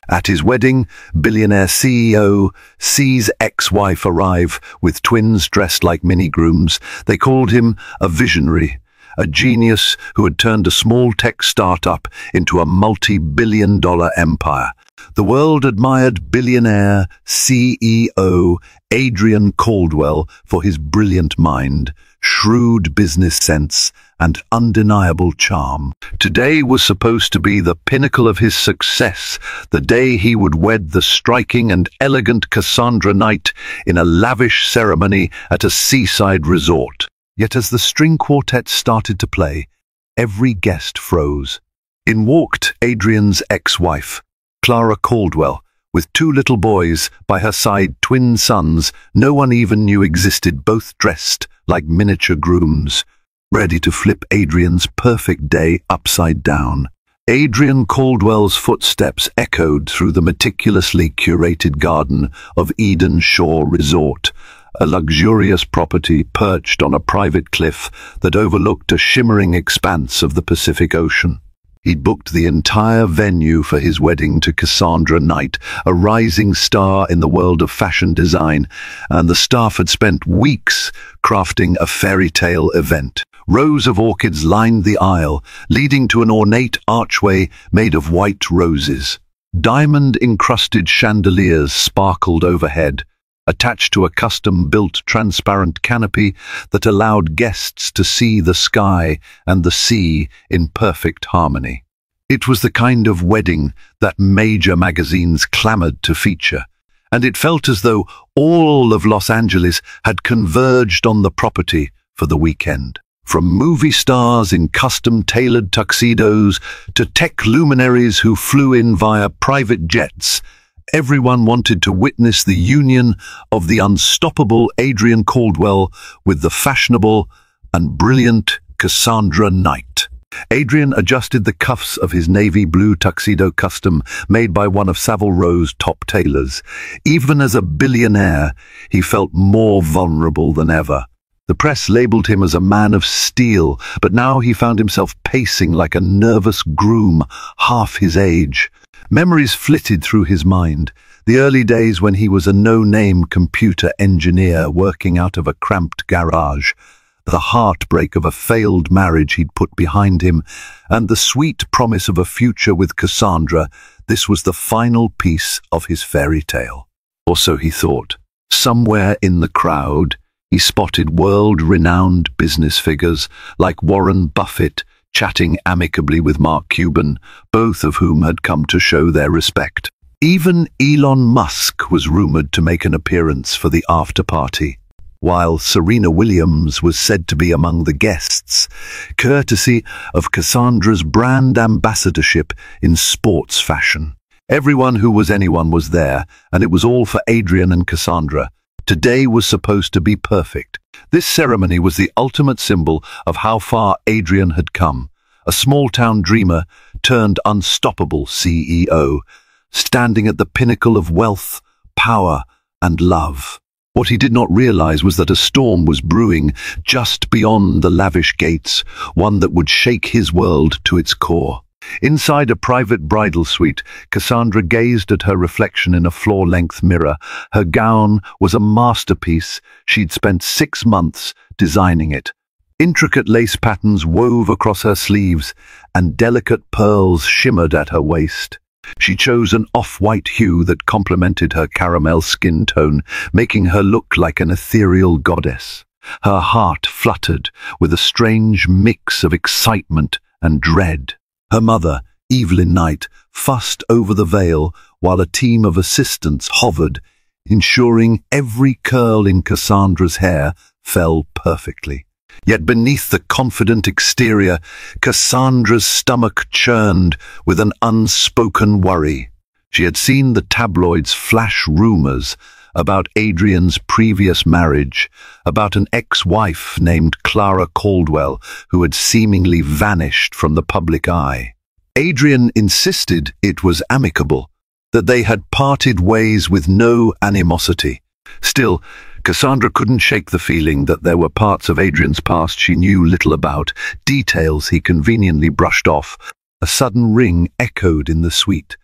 At his wedding, billionaire CEO sees ex-wife arrive with twins dressed like mini-grooms. They called him a visionary, a genius who had turned a small tech startup into a multi-billion-dollar empire. The world admired billionaire CEO Adrian Caldwell for his brilliant mind, shrewd business sense, and undeniable charm. Today was supposed to be the pinnacle of his success, the day he would wed the striking and elegant Cassandra Knight in a lavish ceremony at a seaside resort. Yet as the string quartet started to play, every guest froze. In walked Adrian's ex-wife, Clara Caldwell, with two little boys by her side, twin sons no one even knew existed, both dressed like miniature grooms, ready to flip Adrian's perfect day upside down. Adrian Caldwell's footsteps echoed through the meticulously curated garden of Eden Shore Resort, a luxurious property perched on a private cliff that overlooked a shimmering expanse of the Pacific Ocean. He'd booked the entire venue for his wedding to Cassandra Knight, a rising star in the world of fashion design, and the staff had spent weeks crafting a fairy tale event. Rows of orchids lined the aisle, leading to an ornate archway made of white roses. Diamond-encrusted chandeliers sparkled overhead, attached to a custom-built transparent canopy that allowed guests to see the sky and the sea in perfect harmony. It was the kind of wedding that major magazines clamored to feature, and it felt as though all of Los Angeles had converged on the property for the weekend. From movie stars in custom-tailored tuxedos to tech luminaries who flew in via private jets, everyone wanted to witness the union of the unstoppable Adrian Caldwell with the fashionable and brilliant Cassandra Knight. Adrian adjusted the cuffs of his navy blue tuxedo, custom made by one of Savile Row's top tailors. Even as a billionaire, he felt more vulnerable than ever. The press labeled him as a man of steel, but now he found himself pacing like a nervous groom, half his age. Memories flitted through his mind, the early days when he was a no-name computer engineer working out of a cramped garage, the heartbreak of a failed marriage he'd put behind him, and the sweet promise of a future with Cassandra. This was the final piece of his fairy tale. Or so he thought. Somewhere in the crowd, he spotted world-renowned business figures like Warren Buffett chatting amicably with Mark Cuban, both of whom had come to show their respect. Even Elon Musk was rumored to make an appearance for the after-party, while Serena Williams was said to be among the guests, courtesy of Cassandra's brand ambassadorship in sports fashion. Everyone who was anyone was there, and it was all for Adrian and Cassandra. Today was supposed to be perfect. This ceremony was the ultimate symbol of how far Adrian had come, a small-town dreamer turned unstoppable CEO, standing at the pinnacle of wealth, power, and love. What he did not realize was that a storm was brewing just beyond the lavish gates, one that would shake his world to its core. Inside a private bridal suite, Cassandra gazed at her reflection in a floor-length mirror. Her gown was a masterpiece. She'd spent 6 months designing it. Intricate lace patterns wove across her sleeves, and delicate pearls shimmered at her waist. She chose an off-white hue that complemented her caramel skin tone, making her look like an ethereal goddess. Her heart fluttered with a strange mix of excitement and dread. Her mother, Evelyn Knight, fussed over the veil while a team of assistants hovered, ensuring every curl in Cassandra's hair fell perfectly. Yet beneath the confident exterior, Cassandra's stomach churned with an unspoken worry. She had seen the tabloids flash rumors about Adrian's previous marriage, about an ex-wife named Clara Caldwell who had seemingly vanished from the public eye. Adrian insisted it was amicable, that they had parted ways with no animosity. Still, Cassandra couldn't shake the feeling that there were parts of Adrian's past she knew little about, details he conveniently brushed off. A sudden ring echoed in the suite.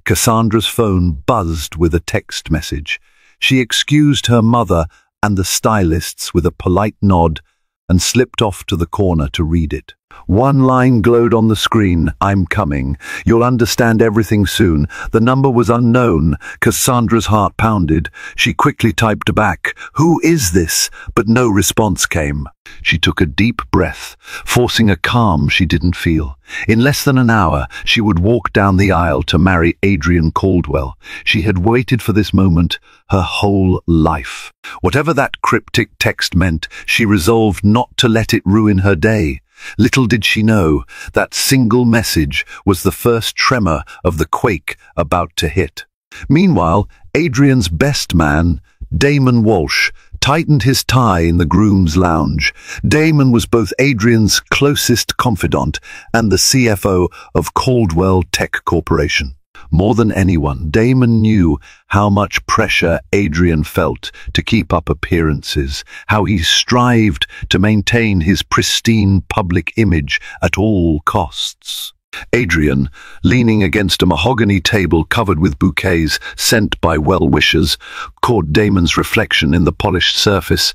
Cassandra's phone buzzed with a text message. She excused her mother and the stylists with a polite nod and slipped off to the corner to read it. One line glowed on the screen: "I'm coming. You'll understand everything soon." The number was unknown. Cassandra's heart pounded. She quickly typed back, "Who is this?" But no response came. She took a deep breath, forcing a calm she didn't feel. In less than an hour, she would walk down the aisle to marry Adrian Caldwell. She had waited for this moment her whole life. Whatever that cryptic text meant, she resolved not to let it ruin her day. Little did she know, that single message was the first tremor of the quake about to hit. Meanwhile, Adrian's best man, Damon Walsh, tightened his tie in the groom's lounge. Damon was both Adrian's closest confidant and the CFO of Caldwell Tech Corporation. More than anyone, Damon knew how much pressure Adrian felt to keep up appearances, how he strived to maintain his pristine public image at all costs. Adrian, leaning against a mahogany table covered with bouquets sent by well-wishers, caught Damon's reflection in the polished surface.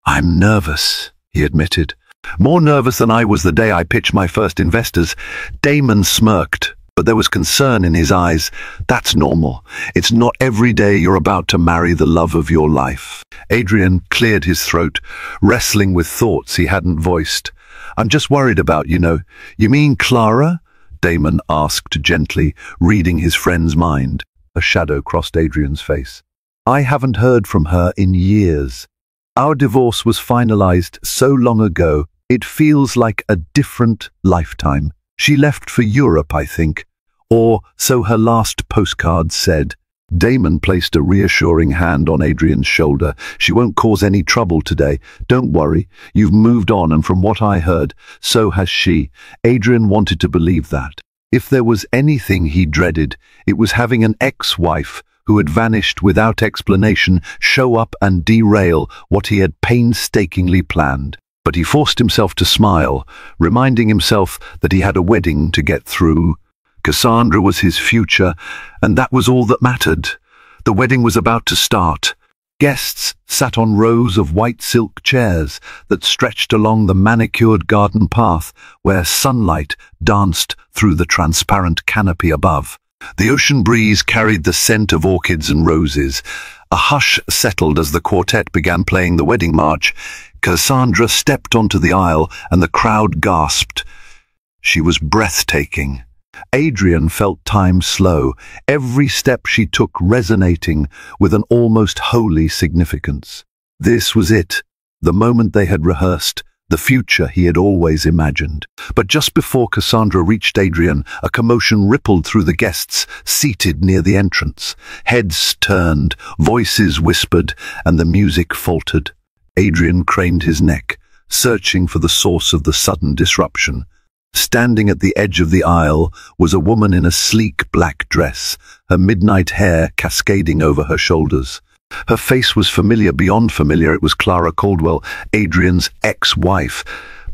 "I'm nervous," he admitted. "More nervous than I was the day I pitched my first investors." Damon smirked, but there was concern in his eyes. "That's normal. It's not every day you're about to marry the love of your life." Adrian cleared his throat, wrestling with thoughts he hadn't voiced. "I'm just worried about, You mean Clara?" Damon asked gently, reading his friend's mind. A shadow crossed Adrian's face. "I haven't heard from her in years. Our divorce was finalized so long ago, it feels like a different lifetime. She left for Europe, I think, or so her last postcard said." Damon placed a reassuring hand on Adrian's shoulder. "She won't cause any trouble today. Don't worry. You've moved on, and from what I heard, so has she." Adrian wanted to believe that. If there was anything he dreaded, it was having an ex-wife who had vanished without explanation show up and derail what he had painstakingly planned. But he forced himself to smile, reminding himself that he had a wedding to get through. Cassandra was his future, and that was all that mattered. The wedding was about to start. Guests sat on rows of white silk chairs that stretched along the manicured garden path where sunlight danced through the transparent canopy above. The ocean breeze carried the scent of orchids and roses. A hush settled as the quartet began playing the wedding march. Cassandra stepped onto the aisle, and the crowd gasped. She was breathtaking. Adrian felt time slow, every step she took resonating with an almost holy significance. This was it, the moment they had rehearsed, the future he had always imagined. But just before Cassandra reached Adrian, a commotion rippled through the guests seated near the entrance. Heads turned, voices whispered, and the music faltered. Adrian craned his neck, searching for the source of the sudden disruption. Standing at the edge of the aisle was a woman in a sleek black dress, her midnight hair cascading over her shoulders. Her face was familiar beyond familiar. It was Clara Caldwell, Adrian's ex-wife.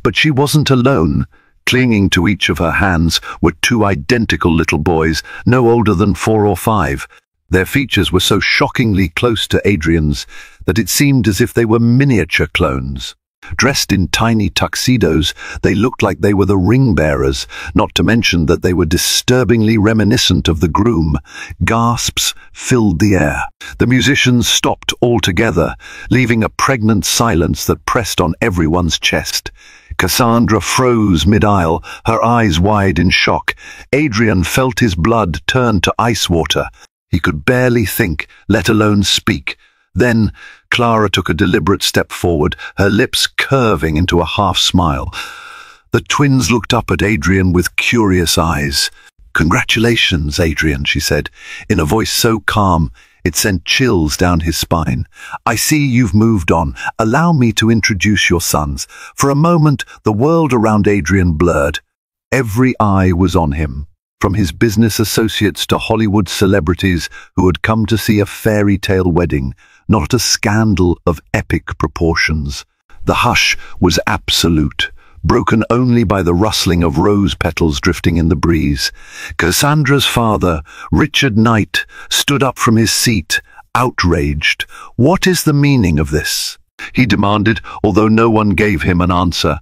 But she wasn't alone. Clinging to each of her hands were two identical little boys, no older than 4 or 5. Their features were so shockingly close to Adrian's that it seemed as if they were miniature clones. Dressed in tiny tuxedos, they looked like they were the ring-bearers, not to mention that they were disturbingly reminiscent of the groom. Gasps filled the air. The musicians stopped altogether, leaving a pregnant silence that pressed on everyone's chest. Cassandra froze mid-aisle, her eyes wide in shock. Adrian felt his blood turn to ice water. He could barely think, let alone speak. Then Clara took a deliberate step forward, her lips curving into a half-smile. The twins looked up at Adrian with curious eyes. "Congratulations, Adrian," she said, in a voice so calm it sent chills down his spine. "I see you've moved on. Allow me to introduce your sons." For a moment, the world around Adrian blurred. Every eye was on him, from his business associates to Hollywood celebrities who had come to see a fairy tale wedding, not a scandal of epic proportions. The hush was absolute. broken only by the rustling of rose petals drifting in the breeze. Cassandra's father, Richard Knight, stood up from his seat, outraged. "What is the meaning of this?" he demanded, although no one gave him an answer.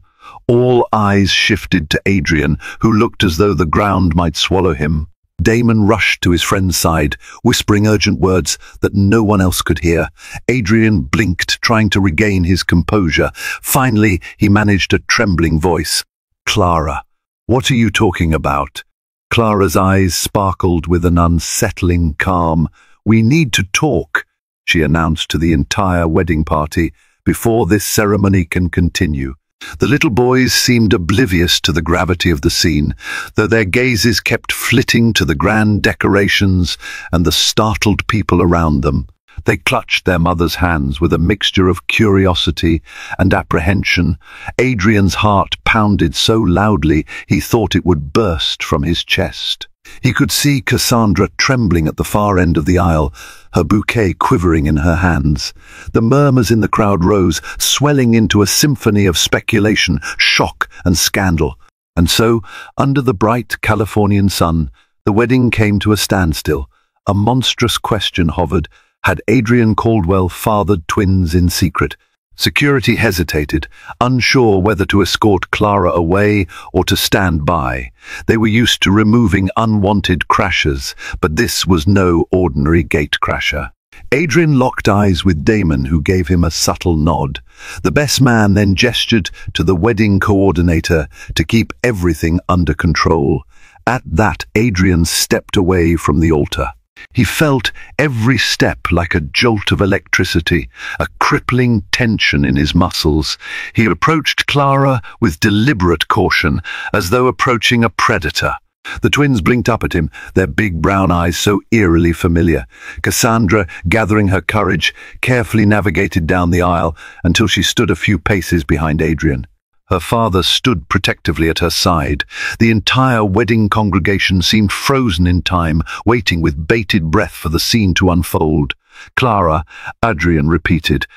All eyes shifted to Adrian, who looked as though the ground might swallow him. Damon rushed to his friend's side, whispering urgent words that no one else could hear. Adrian blinked, trying to regain his composure. Finally, he managed a trembling voice. "Clara, what are you talking about?" Clara's eyes sparkled with an unsettling calm. "We need to talk," she announced to the entire wedding party, "before this ceremony can continue." The little boys seemed oblivious to the gravity of the scene, though their gazes kept flitting to the grand decorations and the startled people around them. They clutched their mother's hands with a mixture of curiosity and apprehension. Adrian's heart pounded so loudly he thought it would burst from his chest. He could see Cassandra trembling at the far end of the aisle, her bouquet quivering in her hands. The murmurs in the crowd rose, swelling into a symphony of speculation, shock, and scandal. And so, under the bright Californian sun, the wedding came to a standstill. A monstrous question hovered. Had Adrian Caldwell fathered twins in secret? Security hesitated, unsure whether to escort Clara away or to stand by. They were used to removing unwanted crashers, but this was no ordinary gatecrasher. Adrian locked eyes with Damon, who gave him a subtle nod. The best man then gestured to the wedding coordinator to keep everything under control. At that, Adrian stepped away from the altar. He felt every step like a jolt of electricity, a crippling tension in his muscles. He approached Clara with deliberate caution, as though approaching a predator. The twins blinked up at him, their big brown eyes so eerily familiar. Cassandra, gathering her courage, carefully navigated down the aisle until she stood a few paces behind Adrian. Her father stood protectively at her side. The entire wedding congregation seemed frozen in time, waiting with bated breath for the scene to unfold. "Clara," Adrian repeated,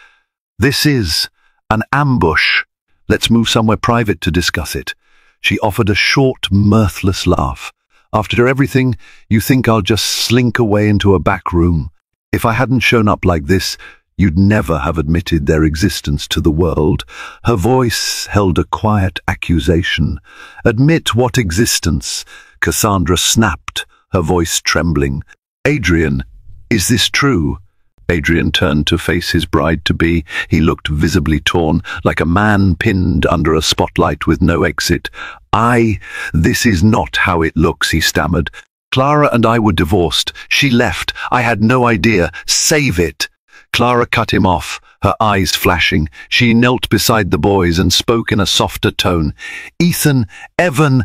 "this is an ambush. Let's move somewhere private to discuss it." She offered a short, mirthless laugh. "After everything, you think I'll just slink away into a back room? If I hadn't shown up like this, you'd never have admitted their existence to the world." Her voice held a quiet accusation. "Admit what existence?" Cassandra snapped, her voice trembling. "Adrian, is this true?" Adrian turned to face his bride-to-be. He looked visibly torn, like a man pinned under a spotlight with no exit. This is not how it looks," he stammered. "Clara and I were divorced. She left. I had no idea. Save it." Clara cut him off, her eyes flashing. She knelt beside the boys and spoke in a softer tone. "Ethan, Evan,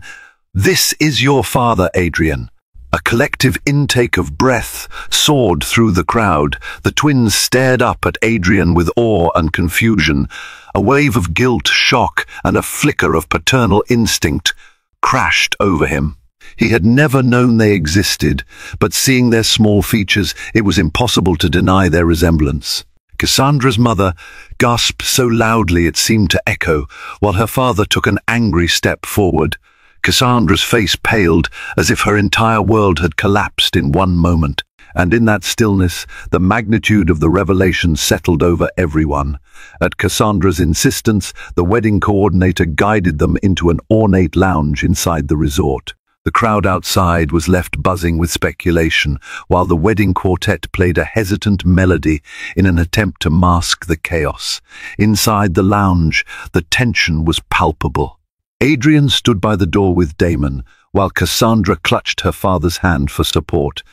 this is your father, Adrian." A collective intake of breath soared through the crowd. The twins stared up at Adrian with awe and confusion. A wave of guilt, shock, and a flicker of paternal instinct crashed over him. He had never known they existed, but seeing their small features, it was impossible to deny their resemblance. Cassandra's mother gasped so loudly it seemed to echo, while her father took an angry step forward. Cassandra's face paled, as if her entire world had collapsed in one moment. And in that stillness, the magnitude of the revelation settled over everyone. At Cassandra's insistence, the wedding coordinator guided them into an ornate lounge inside the resort. The crowd outside was left buzzing with speculation, while the wedding quartet played a hesitant melody in an attempt to mask the chaos. Inside the lounge, the tension was palpable. Adrian stood by the door with Damon, while Cassandra clutched her father's hand for support.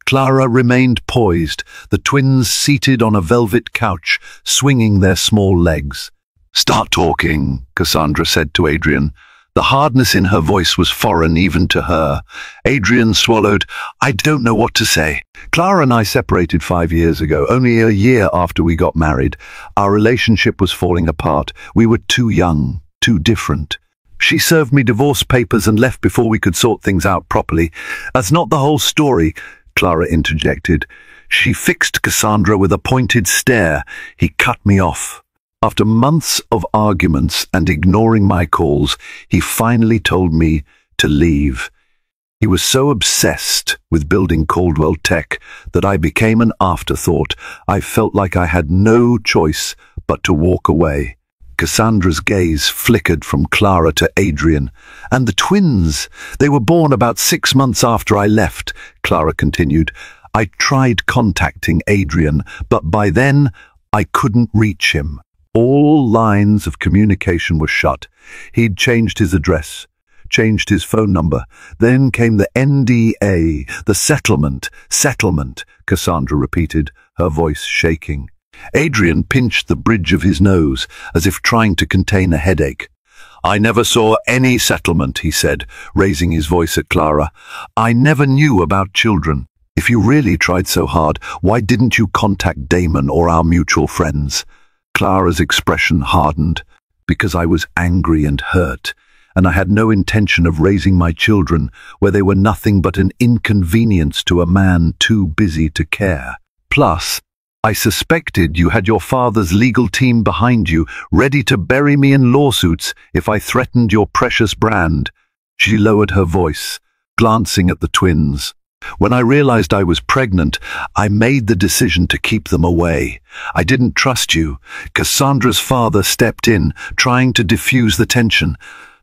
Clara remained poised, the twins seated on a velvet couch, swinging their small legs. "Start talking," Cassandra said to Adrian. The hardness in her voice was foreign even to her. Adrian swallowed. "I don't know what to say. Clara and I separated 5 years ago, only a year after we got married. Our relationship was falling apart. We were too young, too different. She served me divorce papers and left before we could sort things out properly. That's not the whole story," Clara interjected. She fixed Cassandra with a pointed stare. "He cut me off." After months of arguments and ignoring my calls, he finally told me to leave. He was so obsessed with building Caldwell Tech that I became an afterthought. I felt like I had no choice but to walk away. Cassandra's gaze flickered from Clara to Adrian. And the twins, they were born about 6 months after I left, Clara continued. I tried contacting Adrian, but by then I couldn't reach him. All lines of communication were shut. He'd changed his address, changed his phone number. Then came the NDA, the settlement, Cassandra repeated, her voice shaking. Adrian pinched the bridge of his nose, as if trying to contain a headache. I never saw any settlement, he said, raising his voice at Clara. I never knew about children. If you really tried so hard, why didn't you contact Damon or our mutual friends? Clara's expression hardened. Because I was angry and hurt, and I had no intention of raising my children where they were nothing but an inconvenience to a man too busy to care. Plus, I suspected you had your father's legal team behind you, ready to bury me in lawsuits if I threatened your precious brand. She lowered her voice, glancing at the twins. When I realized I was pregnant, I made the decision to keep them away. I didn't trust you. Cassandra's father stepped in, trying to diffuse the tension.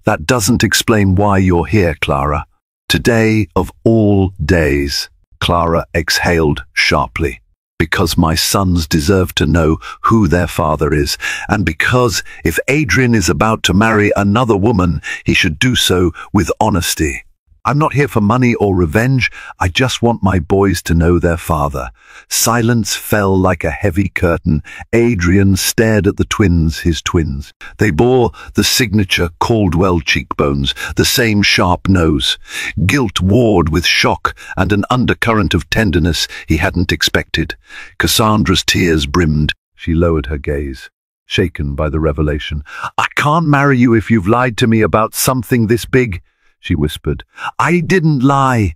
That doesn't explain why you're here, Clara. Today of all days, Clara exhaled sharply. Because my sons deserve to know who their father is, and because if Adrian is about to marry another woman, he should do so with honesty. I'm not here for money or revenge. I just want my boys to know their father. Silence fell like a heavy curtain. Adrian stared at the twins, his twins. They bore the signature Caldwell cheekbones, the same sharp nose. Guilt warred with shock and an undercurrent of tenderness he hadn't expected. Cassandra's tears brimmed. She lowered her gaze, shaken by the revelation. I can't marry you if you've lied to me about something this big, she whispered. I didn't lie,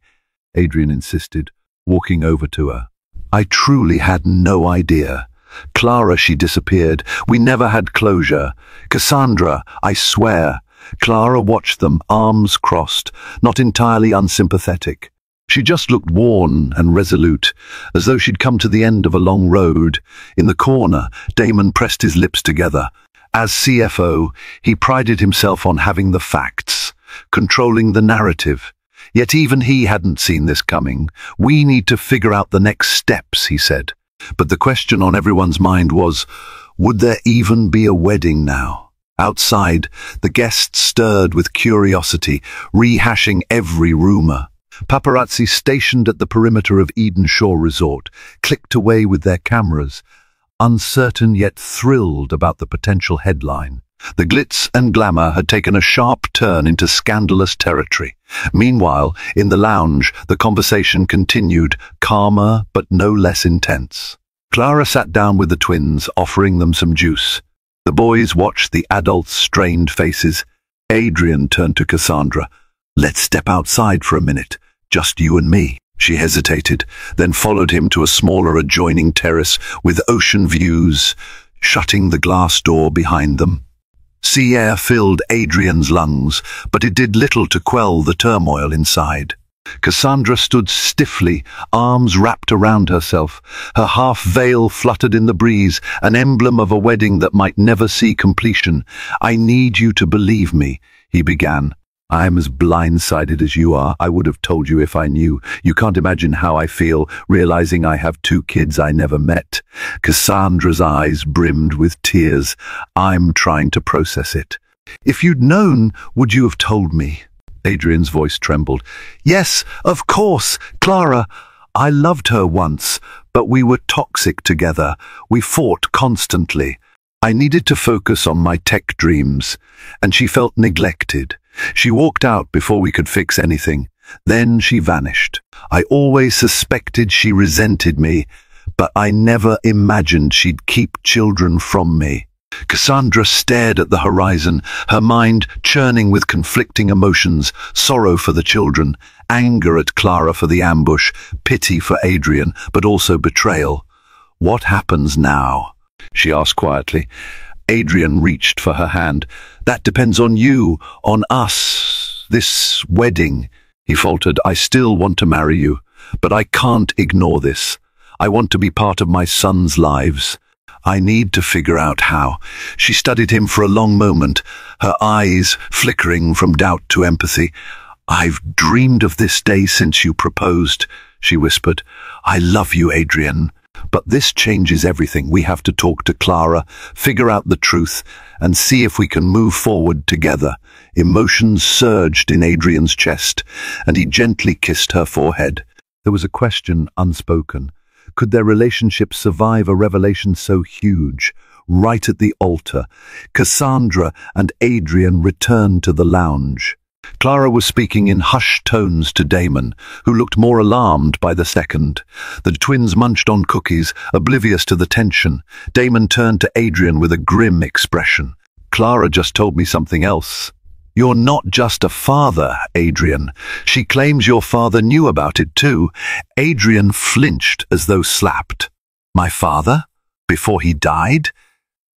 Adrian insisted, walking over to her. I truly had no idea. Clara, she disappeared. We never had closure. Cassandra, I swear. Clara watched them, arms crossed, not entirely unsympathetic. She just looked worn and resolute, as though she'd come to the end of a long road. In the corner, Damon pressed his lips together. As CFO, he prided himself on having the facts, controlling the narrative. Yet even he hadn't seen this coming. We need to figure out the next steps, he said. But the question on everyone's mind was, would there even be a wedding now? Outside, the guests stirred with curiosity, rehashing every rumor. Paparazzi stationed at the perimeter of Eden Shore Resort clicked away with their cameras, uncertain yet thrilled about the potential headline. The glitz and glamour had taken a sharp turn into scandalous territory. Meanwhile, in the lounge, the conversation continued, calmer but no less intense. Clara sat down with the twins, offering them some juice. The boys watched the adults' strained faces. Adrian turned to Cassandra. Let's step outside for a minute, just you and me. She hesitated, then followed him to a smaller adjoining terrace with ocean views, shutting the glass door behind them. Sea air filled Adrian's lungs, but it did little to quell the turmoil inside. Cassandra stood stiffly, arms wrapped around herself. Her half-veil fluttered in the breeze, an emblem of a wedding that might never see completion. I need you to believe me, he began. I'm as blindsided as you are. I would have told you if I knew. You can't imagine how I feel, realizing I have 2 kids I never met. Cassandra's eyes brimmed with tears. I'm trying to process it. If you'd known, would you have told me? Adrian's voice trembled. Yes, of course, Clara. I loved her once, but we were toxic together. We fought constantly. I needed to focus on my tech dreams, and she felt neglected. She walked out before we could fix anything. Then she vanished. I always suspected she resented me, but I never imagined she'd keep children from me. Cassandra stared at the horizon, her mind churning with conflicting emotions, sorrow for the children, anger at Clara for the ambush, pity for Adrian, but also betrayal. What happens now? She asked quietly. Adrian reached for her hand. "That depends on you, on us, this wedding," he faltered. "I still want to marry you, but I can't ignore this. I want to be part of my son's lives. I need to figure out how." She studied him for a long moment, her eyes flickering from doubt to empathy. "I've dreamed of this day since you proposed," she whispered. "I love you, Adrian. But this changes everything. We have to talk to Clara, figure out the truth, and see if we can move forward together." Emotions surged in Adrian's chest, and he gently kissed her forehead. There was a question unspoken. Could their relationship survive a revelation so huge? Right at the altar, Cassandra and Adrian returned to the lounge. Clara was speaking in hushed tones to Damon, who looked more alarmed by the second. The twins munched on cookies, oblivious to the tension. Damon turned to Adrian with a grim expression. "Clara just told me something else. You're not just a father, Adrian. She claims your father knew about it too." Adrian flinched as though slapped. "My father? Before he died?"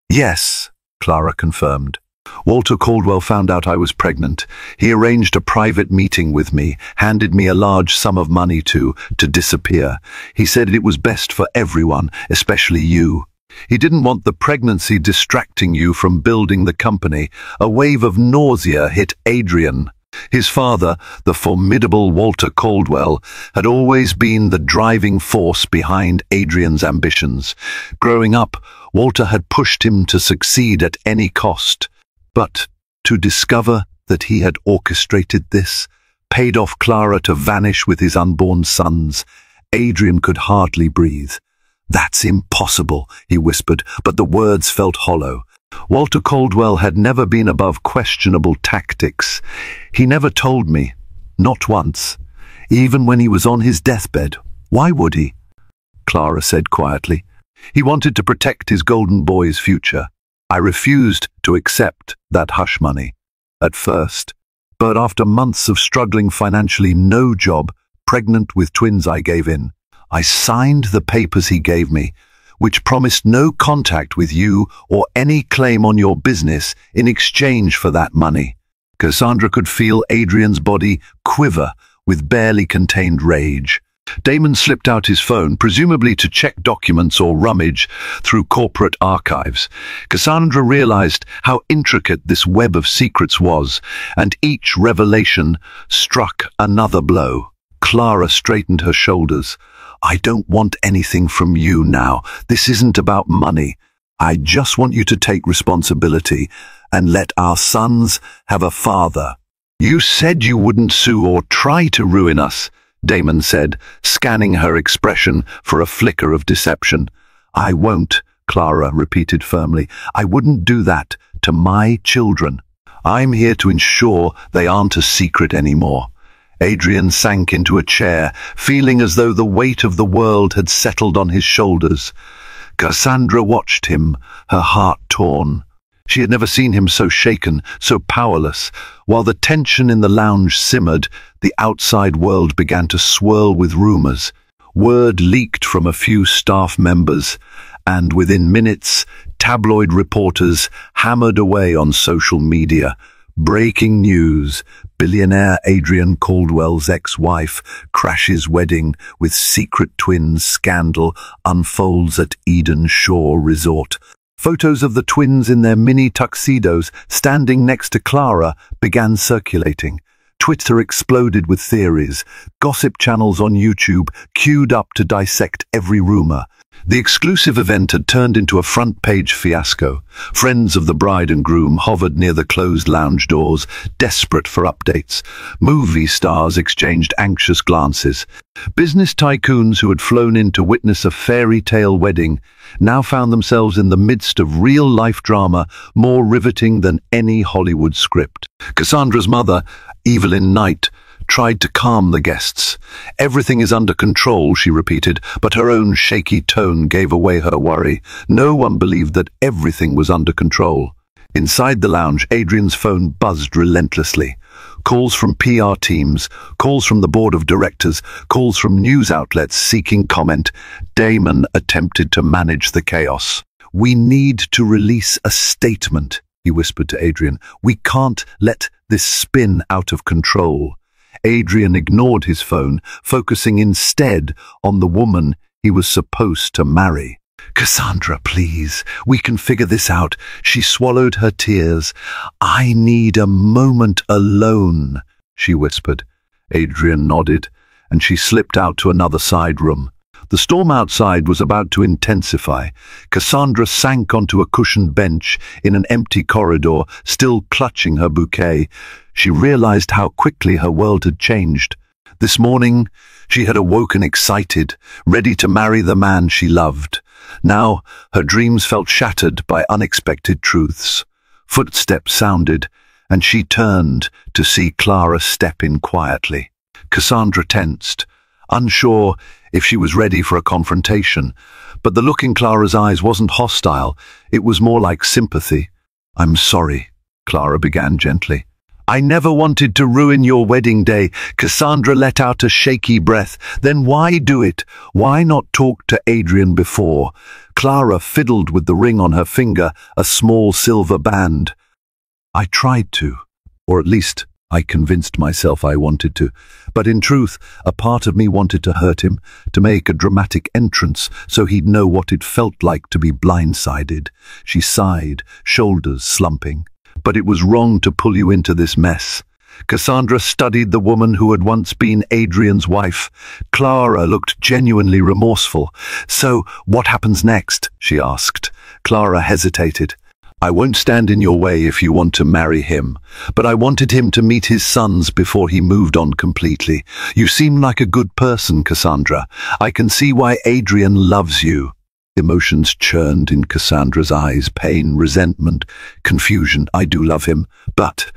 "Yes," Clara confirmed. "Walter Caldwell found out I was pregnant. He arranged a private meeting with me, handed me a large sum of money to disappear. He said it was best for everyone, especially you. He didn't want the pregnancy distracting you from building the company." A wave of nausea hit Adrian. His father, the formidable Walter Caldwell, had always been the driving force behind Adrian's ambitions. Growing up, Walter had pushed him to succeed at any cost. But to discover that he had orchestrated this, paid off Clara to vanish with his unborn sons, Adrian could hardly breathe. "That's impossible," he whispered, but the words felt hollow. Walter Caldwell had never been above questionable tactics. "He never told me, not once, even when he was on his deathbed. Why would he?" Clara said quietly. "He wanted to protect his golden boy's future. I refused to accept that hush money at first, but after months of struggling financially, no job, pregnant with twins, I gave in. I signed the papers he gave me, which promised no contact with you or any claim on your business in exchange for that money." Cassandra could feel Adrian's body quiver with barely contained rage. Damon slipped out his phone, presumably to check documents or rummage through corporate archives. Cassandra realized how intricate this web of secrets was, and each revelation struck another blow. Clara straightened her shoulders. "I don't want anything from you now. This isn't about money. I just want you to take responsibility and let our sons have a father." "You said you wouldn't sue or try to ruin us," Damon said, scanning her expression for a flicker of deception. "I won't," Clara repeated firmly. "I wouldn't do that to my children. I'm here to ensure they aren't a secret anymore." Adrian sank into a chair, feeling as though the weight of the world had settled on his shoulders. Cassandra watched him, her heart torn. She had never seen him so shaken, so powerless. While the tension in the lounge simmered, the outside world began to swirl with rumors. Word leaked from a few staff members, and within minutes, tabloid reporters hammered away on social media. Breaking news: billionaire Adrian Caldwell's ex-wife crashes wedding with secret twins. Scandal unfolds at Eden Shore Resort. Photos of the twins in their mini tuxedos standing next to Clara began circulating. Twitter exploded with theories. Gossip channels on YouTube queued up to dissect every rumor. The exclusive event had turned into a front-page fiasco. Friends of the bride and groom hovered near the closed lounge doors, desperate for updates. Movie stars exchanged anxious glances. Business tycoons who had flown in to witness a fairy tale wedding now found themselves in the midst of real-life drama more riveting than any Hollywood script. Cassandra's mother, Evelyn Knight, tried to calm the guests. "Everything is under control," she repeated, but her own shaky tone gave away her worry. No one believed that everything was under control. Inside the lounge, Adrian's phone buzzed relentlessly. Calls from PR teams, calls from the board of directors, calls from news outlets seeking comment. Damon attempted to manage the chaos. "We need to release a statement," he whispered to Adrian. "We can't let this spin out of control." Adrian ignored his phone, focusing instead on the woman he was supposed to marry. "Cassandra, please, we can figure this out." She swallowed her tears. "I need a moment alone," she whispered. Adrian nodded, and she slipped out to another side room. The storm outside was about to intensify. Cassandra sank onto a cushioned bench in an empty corridor, still clutching her bouquet. She realized how quickly her world had changed. This morning, she had awoken excited, ready to marry the man she loved. Now, her dreams felt shattered by unexpected truths. Footsteps sounded, and she turned to see Clara step in quietly. Cassandra tensed, unsure if she was ready for a confrontation, but the look in Clara's eyes wasn't hostile. It was more like sympathy. "I'm sorry," Clara began gently. "I never wanted to ruin your wedding day." Cassandra let out a shaky breath. "Then why do it? Why not talk to Adrian before?" Clara fiddled with the ring on her finger, a small silver band. "I tried to, or at least I convinced myself I wanted to. But in truth, a part of me wanted to hurt him, to make a dramatic entrance so he'd know what it felt like to be blindsided." She sighed, shoulders slumping. "But it was wrong to pull you into this mess." Cassandra studied the woman who had once been Adrian's wife. Clara looked genuinely remorseful. "So, what happens next?" she asked. Clara hesitated. "I won't stand in your way if you want to marry him, but I wanted him to meet his sons before he moved on completely. You seem like a good person, Cassandra. I can see why Adrian loves you." Emotions churned in Cassandra's eyes, pain, resentment, confusion. "I do love him, but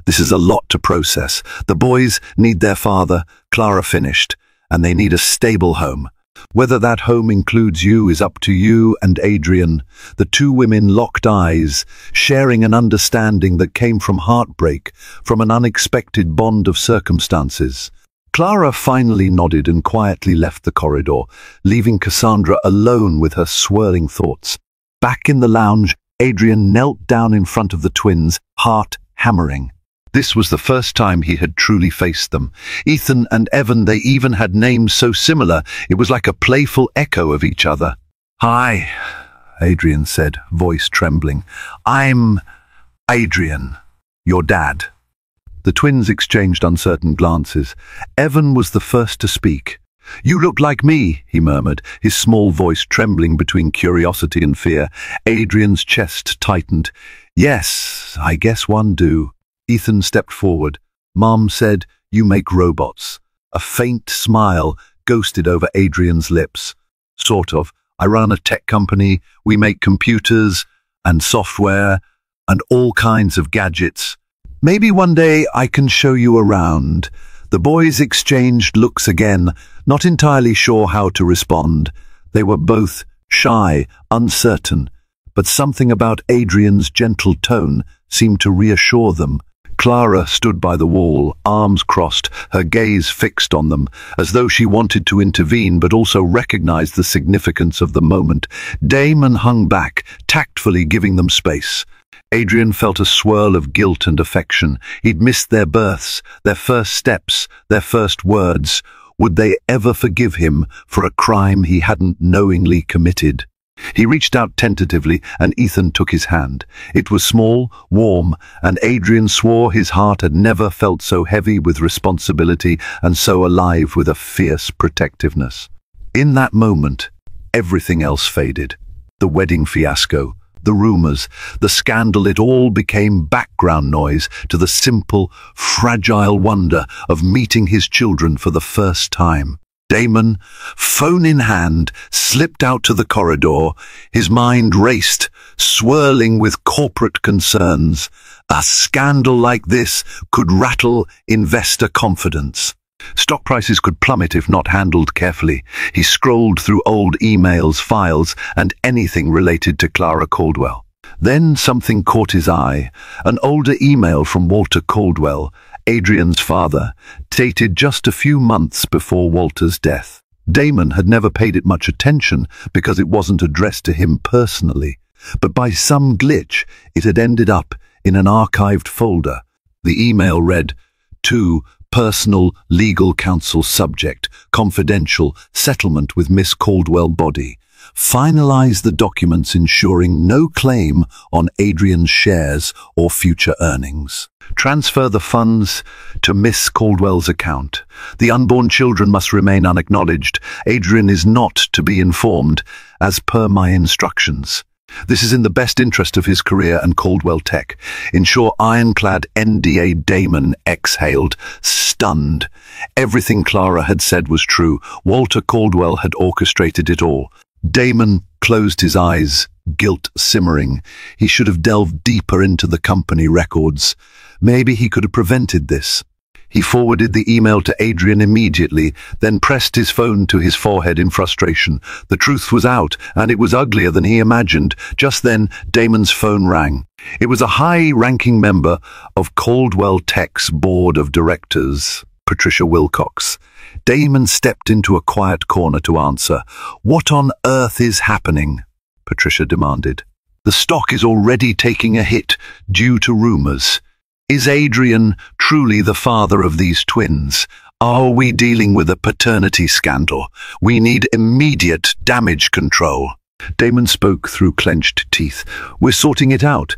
this is a lot to process. The boys need their father," Clara finished, "and they need a stable home. Whether that home includes you is up to you and Adrian." The two women locked eyes, sharing an understanding that came from heartbreak, from an unexpected bond of circumstances. Clara finally nodded and quietly left the corridor, leaving Cassandra alone with her swirling thoughts. Back in the lounge, Adrian knelt down in front of the twins, heart hammering. This was the first time he had truly faced them. Ethan and Evan, they even had names so similar, it was like a playful echo of each other. "Hi," Adrian said, voice trembling. "I'm Adrian, your dad." The twins exchanged uncertain glances. Evan was the first to speak. "You look like me," he murmured, his small voice trembling between curiosity and fear. Adrian's chest tightened. "Yes, I guess one do." Ethan stepped forward. "Mom said you make robots." A faint smile ghosted over Adrian's lips. "Sort of. I run a tech company. We make computers and software and all kinds of gadgets. Maybe one day I can show you around." The boys exchanged looks again, not entirely sure how to respond. They were both shy, uncertain, but something about Adrian's gentle tone seemed to reassure them. Clara stood by the wall, arms crossed, her gaze fixed on them, as though she wanted to intervene but also recognized the significance of the moment. Damon hung back, tactfully giving them space. Adrian felt a swirl of guilt and affection. He'd missed their births, their first steps, their first words. Would they ever forgive him for a crime he hadn't knowingly committed? He reached out tentatively, and Ethan took his hand. It was small, warm, and Adrian swore his heart had never felt so heavy with responsibility and so alive with a fierce protectiveness. In that moment, everything else faded. The wedding fiasco, the rumors, the scandal, it all became background noise to the simple, fragile wonder of meeting his children for the first time. Damon, phone in hand, slipped out to the corridor. His mind raced, swirling with corporate concerns. A scandal like this could rattle investor confidence. Stock prices could plummet if not handled carefully. He scrolled through old emails, files, and anything related to Clara Caldwell. Then something caught his eye. An older email from Walter Caldwell, Adrian's father, dated just a few months before Walter's death. Damon had never paid it much attention because it wasn't addressed to him personally. but by some glitch it had ended up in an archived folder. The email read, "To personal legal counsel subject, confidential, settlement with Miss Caldwell body. Finalize the documents ensuring no claim on Adrian's shares or future earnings. Transfer the funds to Miss Caldwell's account. The unborn children must remain unacknowledged. Adrian is not to be informed, as per my instructions. This is in the best interest of his career and Caldwell Tech. Ensure ironclad NDA." Damon exhaled, stunned. Everything Clara had said was true. Walter Caldwell had orchestrated it all. Damon closed his eyes, guilt simmering. He should have delved deeper into the company records. Maybe he could have prevented this. He forwarded the email to Adrian immediately, then pressed his phone to his forehead in frustration. The truth was out, and it was uglier than he imagined. Just then, Damon's phone rang. It was a high-ranking member of Caldwell Tech's board of directors, Patricia Wilcox. Damon stepped into a quiet corner to answer. "What on earth is happening?" Patricia demanded. "The stock is already taking a hit due to rumors. Is Adrian truly the father of these twins? Are we dealing with a paternity scandal? We need immediate damage control." Damon spoke through clenched teeth. "We're sorting it out.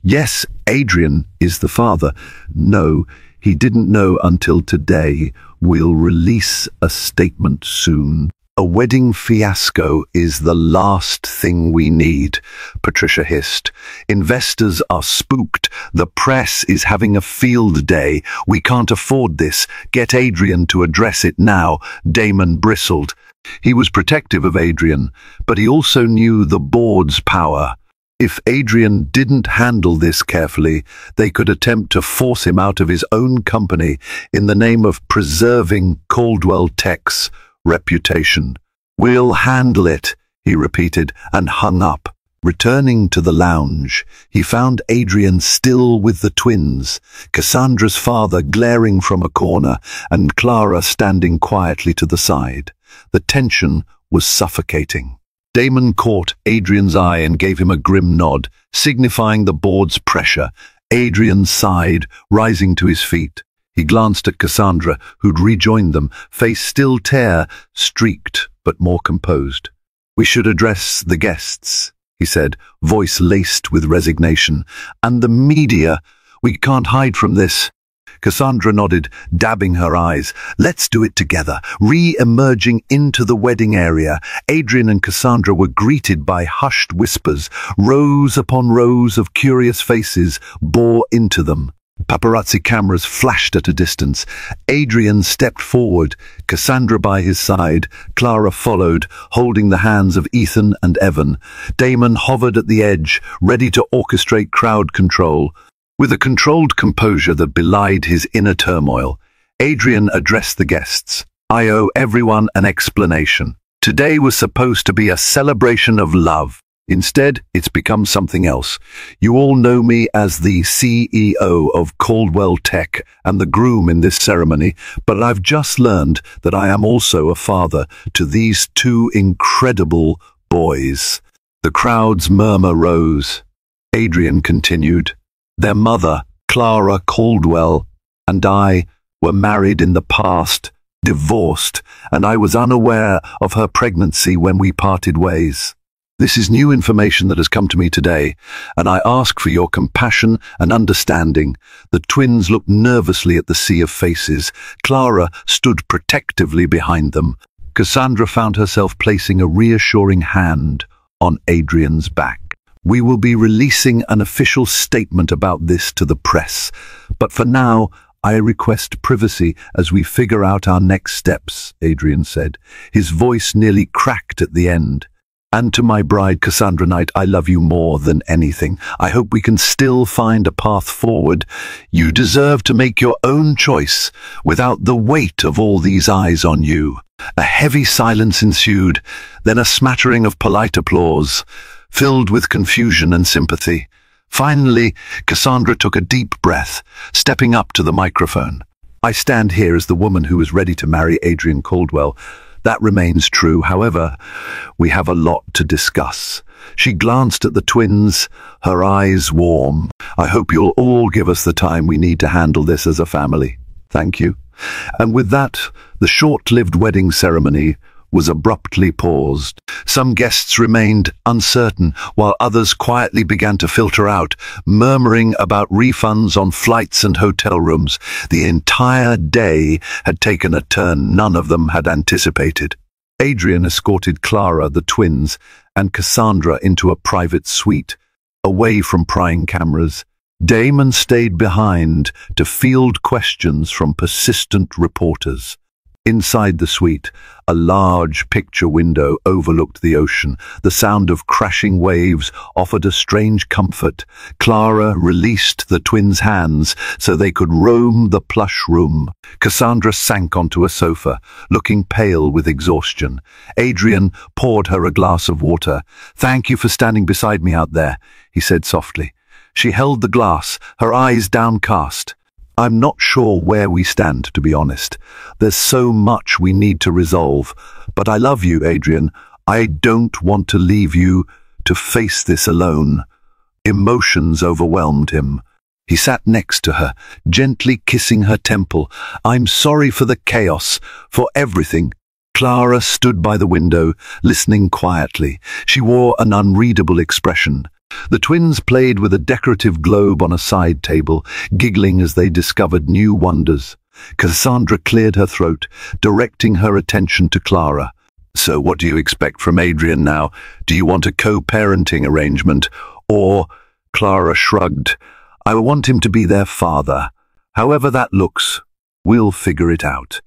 Yes, Adrian is the father. No, he didn't know until today. We'll release a statement soon. A wedding fiasco is the last thing we need," Patricia hissed. "Investors are spooked. The press is having a field day. We can't afford this. Get Adrian to address it now." Damon bristled. He was protective of Adrian, but he also knew the board's power. If Adrian didn't handle this carefully, they could attempt to force him out of his own company in the name of preserving Caldwell Tech's reputation. "We'll handle it," he repeated, and hung up. Returning to the lounge, he found Adrian still with the twins, Cassandra's father glaring from a corner, and Clara standing quietly to the side. The tension was suffocating. Damon caught Adrian's eye and gave him a grim nod, signifying the board's pressure. Adrian sighed, rising to his feet. He glanced at Cassandra, who'd rejoined them, face still tear-streaked but more composed. "We should address the guests," he said, voice laced with resignation. "And the media. We can't hide from this." Cassandra nodded, dabbing her eyes. "Let's do it together." Re-emerging into the wedding area, Adrian and Cassandra were greeted by hushed whispers. Rows upon rows of curious faces bore into them. Paparazzi cameras flashed at a distance. Adrian stepped forward, Cassandra by his side. Clara followed, holding the hands of Ethan and Evan. Damon hovered at the edge, ready to orchestrate crowd control. With a controlled composure that belied his inner turmoil, Adrian addressed the guests. "I owe everyone an explanation. Today was supposed to be a celebration of love. Instead, it's become something else. You all know me as the CEO of Caldwell Tech and the groom in this ceremony, but I've just learned that I am also a father to these two incredible boys." The crowd's murmur rose. Adrian continued. "Their mother, Clara Caldwell, and I were married in the past, divorced, and I was unaware of her pregnancy when we parted ways. This is new information that has come to me today, and I ask for your compassion and understanding." The twins looked nervously at the sea of faces. Clara stood protectively behind them. Cassandra found herself placing a reassuring hand on Adrian's back. "We will be releasing an official statement about this to the press, but for now, I request privacy as we figure out our next steps," Adrian said. His voice nearly cracked at the end. "And to my bride, Cassandra Knight, I love you more than anything. I hope we can still find a path forward. You deserve to make your own choice without the weight of all these eyes on you." A heavy silence ensued, then a smattering of polite applause, filled with confusion and sympathy. Finally, Cassandra took a deep breath, stepping up to the microphone. "I stand here as the woman who is ready to marry Adrian Caldwell. That remains true. However, we have a lot to discuss. She glanced at the twins, her eyes warm. "I hope you'll all give us the time we need to handle this as a family. Thank you." And with that, the short-lived wedding ceremony was abruptly paused. Some guests remained uncertain, while others quietly began to filter out, murmuring about refunds on flights and hotel rooms. The entire day had taken a turn none of them had anticipated. Adrian escorted Clara, the twins, and Cassandra into a private suite, away from prying cameras. Damon stayed behind to field questions from persistent reporters. Inside the suite, a large picture window overlooked the ocean. The sound of crashing waves offered a strange comfort. Clara released the twins' hands so they could roam the plush room. Cassandra sank onto a sofa, looking pale with exhaustion. Adrian poured her a glass of water. "Thank you for standing beside me out there," he said softly. She held the glass, her eyes downcast. "I'm not sure where we stand, to be honest. There's so much we need to resolve. But I love you, Adrian. I don't want to leave you to face this alone." Emotions overwhelmed him. He sat next to her, gently kissing her temple. "I'm sorry for the chaos, for everything." Clara stood by the window, listening quietly. She wore an unreadable expression. The twins played with a decorative globe on a side table, giggling as they discovered new wonders. Cassandra cleared her throat, directing her attention to Clara. "So what do you expect from Adrian now? Do you want a co-parenting arrangement? Or—" Clara shrugged. "I want him to be their father. However that looks, we'll figure it out.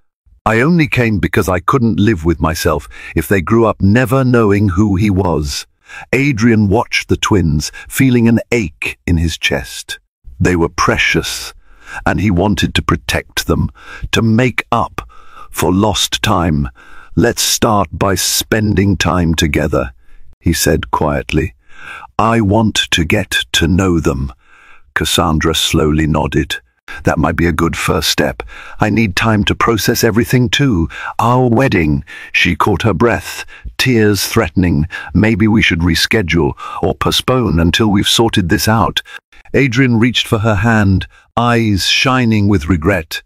I only came because I couldn't live with myself if they grew up never knowing who he was." Adrian watched the twins, feeling an ache in his chest. They were precious, and he wanted to protect them, to make up for lost time. "Let's start by spending time together," he said quietly. "I want to get to know them." Cassandra slowly nodded. "That might be a good first step. I need time to process everything too. Our wedding." She caught her breath, tears threatening. "Maybe we should reschedule or postpone until we've sorted this out." Adrian reached for her hand, eyes shining with regret.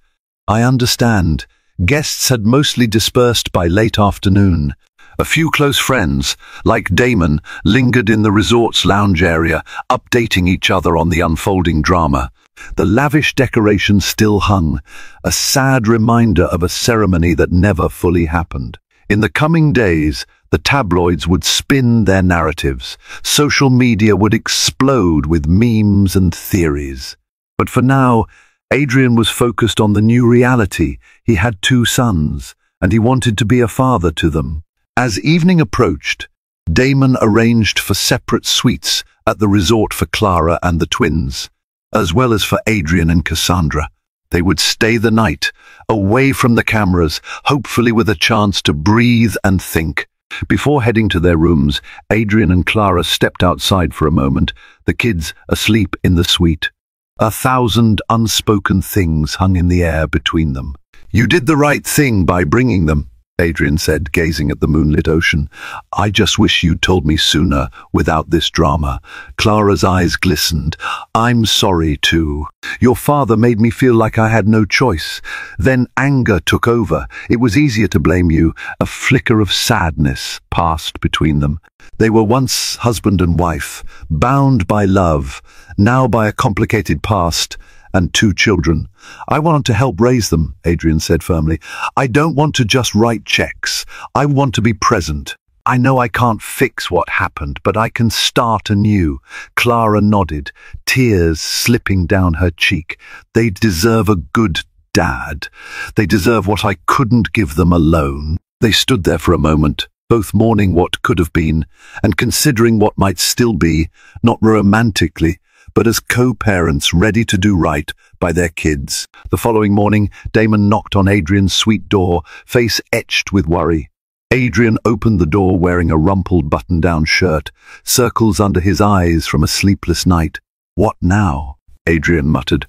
"I understand." Guests had mostly dispersed by late afternoon. A few close friends, like Damon, lingered in the resort's lounge area, updating each other on the unfolding drama. The lavish decorations still hung, a sad reminder of a ceremony that never fully happened. In the coming days, the tabloids would spin their narratives. Social media would explode with memes and theories. But for now, Adrian was focused on the new reality. He had 2 sons, and he wanted to be a father to them. As evening approached, Damon arranged for separate suites at the resort for Clara and the twins, as well as for Adrian and Cassandra. They would stay the night, away from the cameras, hopefully with a chance to breathe and think. Before heading to their rooms, Adrian and Clara stepped outside for a moment, the kids asleep in the suite. 1,000 unspoken things hung in the air between them. "You did the right thing by bringing them," Adrian said, gazing at the moonlit ocean. "I just wish you'd told me sooner, without this drama." Clara's eyes glistened. "I'm sorry too. Your father made me feel like I had no choice. Then anger took over. It was easier to blame you." A flicker of sadness passed between them. They were once husband and wife, bound by love, now by a complicated past and 2 children. "I want to help raise them," Adrian said firmly. "I don't want to just write checks. I want to be present. I know I can't fix what happened, but I can start anew." Clara nodded, tears slipping down her cheek. "They deserve a good dad. They deserve what I couldn't give them alone." They stood there for a moment, both mourning what could have been and considering what might still be, not romantically, but as co-parents ready to do right by their kids. The following morning, Damon knocked on Adrian's suite door, face etched with worry. Adrian opened the door wearing a rumpled button-down shirt, circles under his eyes from a sleepless night. "What now?" Adrian muttered.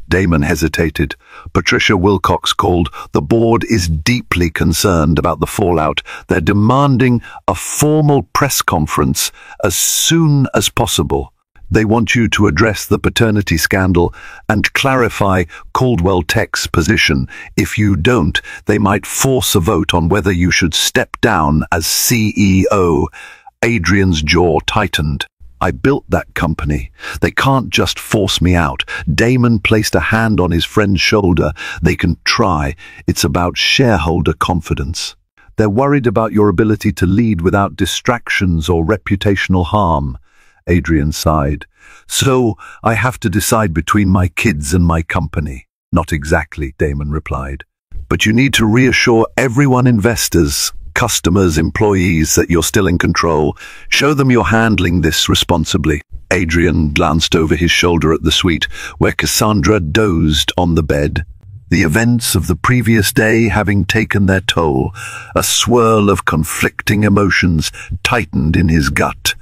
Damon hesitated. Patricia Wilcox called. The board is deeply concerned about the fallout. They're demanding a formal press conference as soon as possible. They want you to address the paternity scandal and clarify Caldwell Tech's position. If you don't, they might force a vote on whether you should step down as CEO. Adrian's jaw tightened. I built that company. They can't just force me out. Damon placed a hand on his friend's shoulder. They can try. It's about shareholder confidence. They're worried about your ability to lead without distractions or reputational harm. Adrian sighed. So I have to decide between my kids and my company. Not exactly, Damon replied. But you need to reassure everyone, investors, customers, employees, that you're still in control. Show them you're handling this responsibly. Adrian glanced over his shoulder at the suite, where Cassandra dozed on the bed. The events of the previous day having taken their toll, a swirl of conflicting emotions tightened in his gut.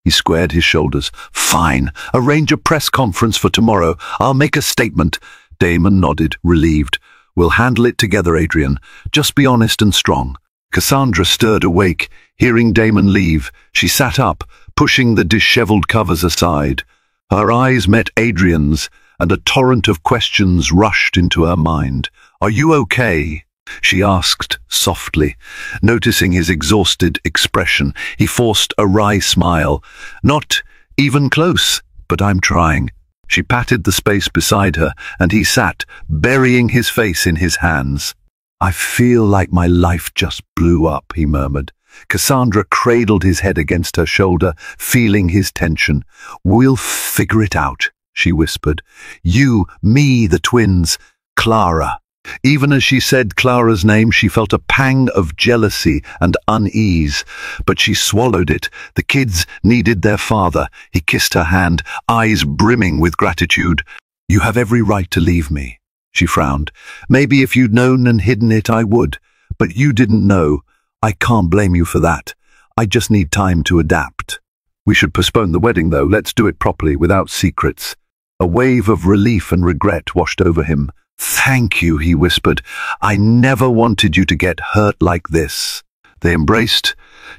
He squared his shoulders. Fine. Arrange a press conference for tomorrow. I'll make a statement. Damon nodded, relieved. We'll handle it together, Adrian. Just be honest and strong. Cassandra stirred awake, hearing Damon leave. She sat up, pushing the disheveled covers aside. Her eyes met Adrian's, and a torrent of questions rushed into her mind. Are you okay? She asked softly. Noticing his exhausted expression, he forced a wry smile. Not even close, but I'm trying. She patted the space beside her, and he sat, burying his face in his hands. I feel like my life just blew up, he murmured. Cassandra cradled his head against her shoulder, feeling his tension. We'll figure it out, she whispered. You, me, the twins, Clara. Even as she said Clara's name, she felt a pang of jealousy and unease, but she swallowed it. The kids needed their father. He kissed her hand, eyes brimming with gratitude. You have every right to leave me, she frowned. Maybe if you'd known and hidden it, I would. But you didn't know. I can't blame you for that. I just need time to adapt. We should postpone the wedding, though. Let's do it properly, without secrets. A wave of relief and regret washed over him. Thank you, he whispered. I never wanted you to get hurt like this. They embraced,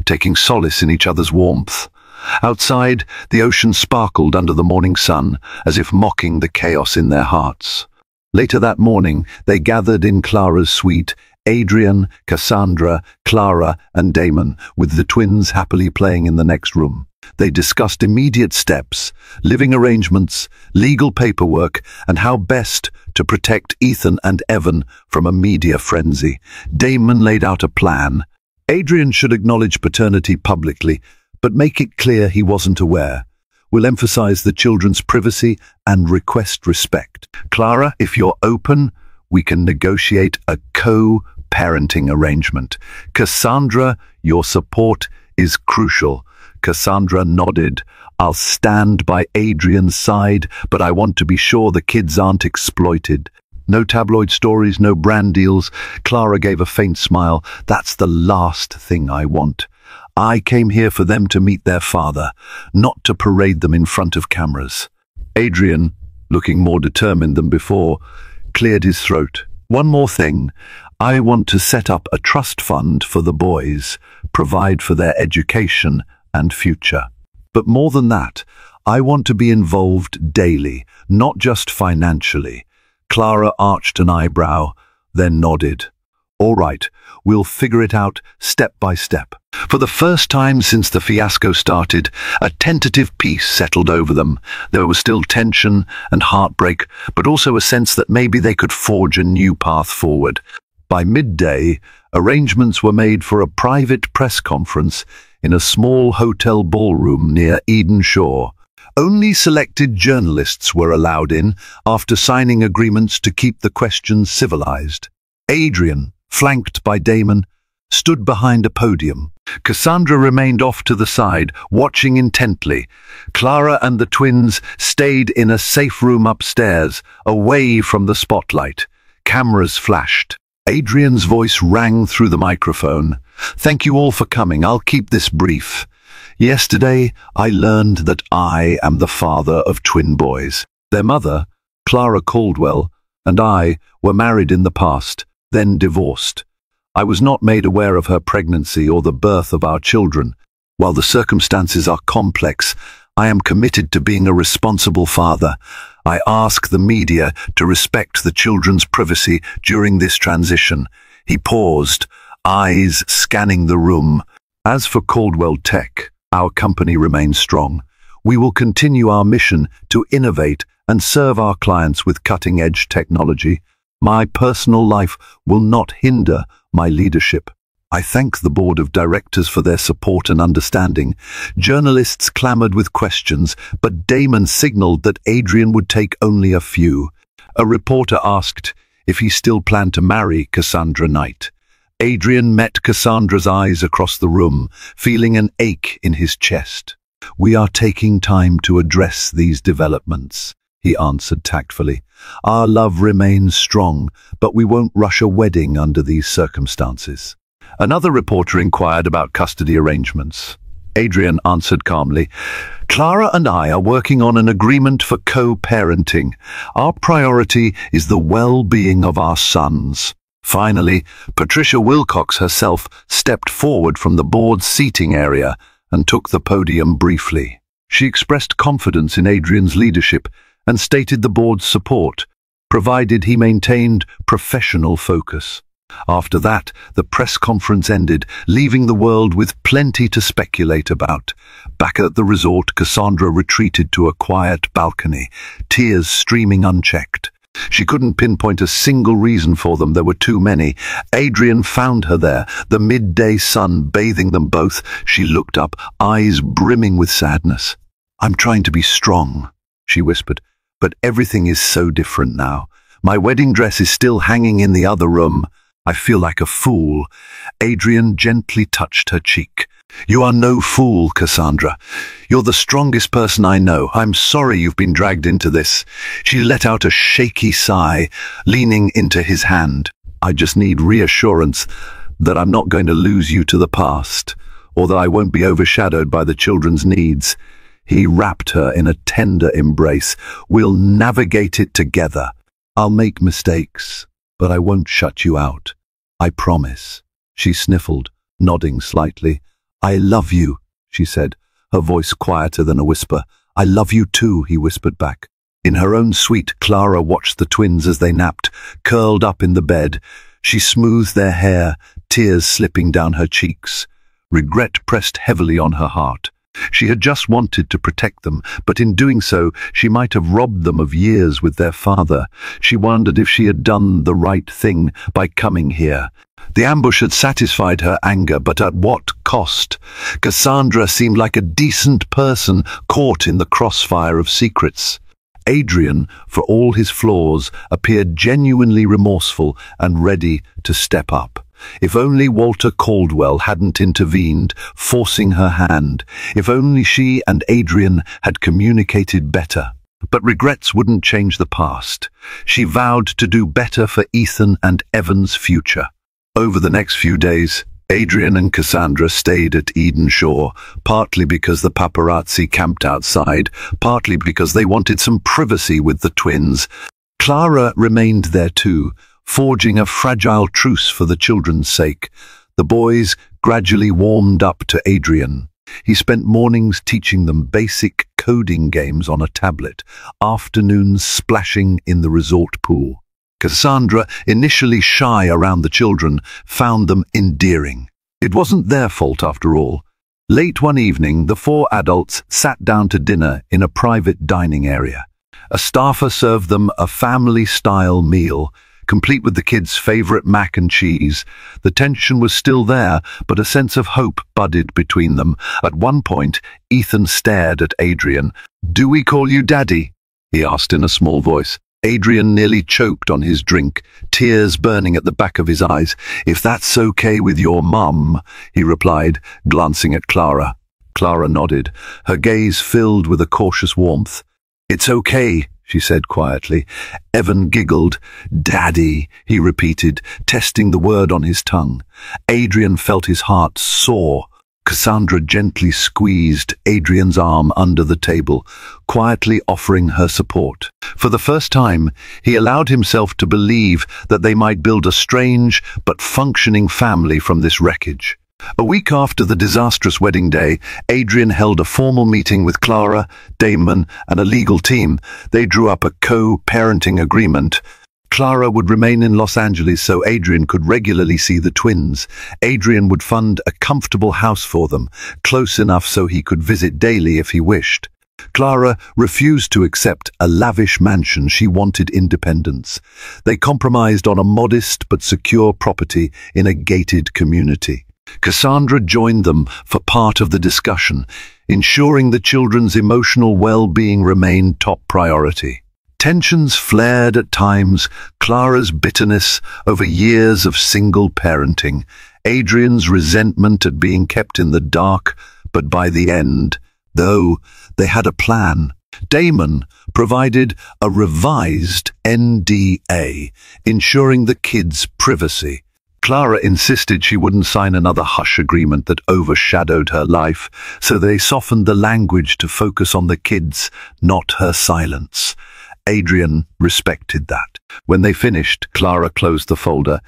taking solace in each other's warmth. Outside, the ocean sparkled under the morning sun, as if mocking the chaos in their hearts. Later that morning, they gathered in Clara's suite, Adrian, Cassandra, Clara, and Damon, with the twins happily playing in the next room. They discussed immediate steps, living arrangements, legal paperwork, and how best to protect Ethan and Evan from a media frenzy. Damon laid out a plan. Adrian should acknowledge paternity publicly, but make it clear he wasn't aware. We'll emphasize the children's privacy and request respect. Clara, if you're open, we can negotiate a co-parenting arrangement. Cassandra, your support is crucial. Cassandra nodded. I'll stand by Adrian's side, but I want to be sure the kids aren't exploited. No tabloid stories, no brand deals. Clara gave a faint smile. That's the last thing I want. I came here for them to meet their father, not to parade them in front of cameras. Adrian, looking more determined than before, cleared his throat. One more thing. I want to set up a trust fund for the boys, provide for their education and future. But more than that, I want to be involved daily, not just financially. Clara arched an eyebrow, then nodded. All right, we'll figure it out step by step. For the first time since the fiasco started, a tentative peace settled over them. There was still tension and heartbreak, but also a sense that maybe they could forge a new path forward. By midday, arrangements were made for a private press conference in a small hotel ballroom near Eden Shore. Only selected journalists were allowed in after signing agreements to keep the questions civilized. Adrian, flanked by Damon, stood behind a podium. Cassandra remained off to the side, watching intently. Clara and the twins stayed in a safe room upstairs, away from the spotlight. Cameras flashed. Adrian's voice rang through the microphone. Thank you all for coming. I'll keep this brief. Yesterday, I learned that I am the father of twin boys. Their mother, Clara Caldwell and I were married in the past, then divorced. I was not made aware of her pregnancy or the birth of our children. While the circumstances are complex, I am committed to being a responsible father. I ask the media to respect the children's privacy during this transition." He paused, eyes scanning the room. "As for Caldwell Tech, our company remains strong. We will continue our mission to innovate and serve our clients with cutting-edge technology. My personal life will not hinder my leadership." I thank the board of directors for their support and understanding. Journalists clamored with questions, but Damon signaled that Adrian would take only a few. A reporter asked if he still planned to marry Cassandra Knight. Adrian met Cassandra's eyes across the room, feeling an ache in his chest. "We are taking time to address these developments," he answered tactfully. "Our love remains strong, but we won't rush a wedding under these circumstances." Another reporter inquired about custody arrangements. Adrian answered calmly, "Clara and I are working on an agreement for co-parenting. Our priority is the well-being of our sons." Finally, Patricia Wilcox herself stepped forward from the board's seating area and took the podium briefly. She expressed confidence in Adrian's leadership and stated the board's support, provided he maintained professional focus. After that, the press conference ended, leaving the world with plenty to speculate about. Back at the resort, Cassandra retreated to a quiet balcony, tears streaming unchecked. She couldn't pinpoint a single reason for them. There were too many. Adrian found her there, the midday sun bathing them both. She looked up, eyes brimming with sadness. "I'm trying to be strong," she whispered, "but everything is so different now. My wedding dress is still hanging in the other room. I feel like a fool." Adrian gently touched her cheek. "You are no fool, Cassandra. You're the strongest person I know. I'm sorry you've been dragged into this." She let out a shaky sigh, leaning into his hand. "I just need reassurance that I'm not going to lose you to the past, or that I won't be overshadowed by the children's needs." He wrapped her in a tender embrace. "We'll navigate it together. I'll make mistakes, but I won't shut you out. I promise." She sniffled, nodding slightly. "I love you," she said, her voice quieter than a whisper. "I love you too," he whispered back. In her own suite, Clara watched the twins as they napped, curled up in the bed. She smoothed their hair, tears slipping down her cheeks. Regret pressed heavily on her heart. She had just wanted to protect them, but in doing so, she might have robbed them of years with their father. She wondered if she had done the right thing by coming here. The ambush had satisfied her anger, but at what cost? Cassandra seemed like a decent person caught in the crossfire of secrets. Adrian, for all his flaws, appeared genuinely remorseful and ready to step up. If only Walter Caldwell hadn't intervened, forcing her hand. If only she and Adrian had communicated better. But regrets wouldn't change the past. She vowed to do better for Ethan and Evan's future. Over the next few days, Adrian and Cassandra stayed at Eden Shore, partly because the paparazzi camped outside, partly because they wanted some privacy with the twins. Clara remained there too, forging a fragile truce for the children's sake. The boys gradually warmed up to Adrian. He spent mornings teaching them basic coding games on a tablet, afternoons splashing in the resort pool. Cassandra, initially shy around the children, found them endearing. It wasn't their fault after all. Late one evening, the four adults sat down to dinner in a private dining area. A staffer served them a family-style meal, complete with the kids' favorite mac and cheese. The tension was still there, but a sense of hope budded between them. At one point, Ethan stared at Adrian. "Do we call you Daddy?" he asked in a small voice. Adrian nearly choked on his drink, tears burning at the back of his eyes. "If that's okay with your mum," he replied, glancing at Clara. Clara nodded, her gaze filled with a cautious warmth. "It's okay," she said quietly. Evan giggled. "Daddy," he repeated, testing the word on his tongue. Adrian felt his heart soar. Cassandra gently squeezed Adrian's arm under the table, quietly offering her support. For the first time, he allowed himself to believe that they might build a strange but functioning family from this wreckage. A week after the disastrous wedding day, Adrian held a formal meeting with Clara, Damon, and a legal team. They drew up a co-parenting agreement. Clara would remain in Los Angeles so Adrian could regularly see the twins. Adrian would fund a comfortable house for them, close enough so he could visit daily if he wished. Clara refused to accept a lavish mansion. She wanted independence. They compromised on a modest but secure property in a gated community. Cassandra joined them for part of the discussion, ensuring the children's emotional well-being remained top priority. Tensions flared at times, Clara's bitterness over years of single parenting, Adrian's resentment at being kept in the dark, but by the end, though, they had a plan. Damon provided a revised NDA, ensuring the kids' privacy. Clara insisted she wouldn't sign another hush agreement that overshadowed her life, so they softened the language to focus on the kids, not her silence. Adrian respected that. When they finished, Clara closed the folder,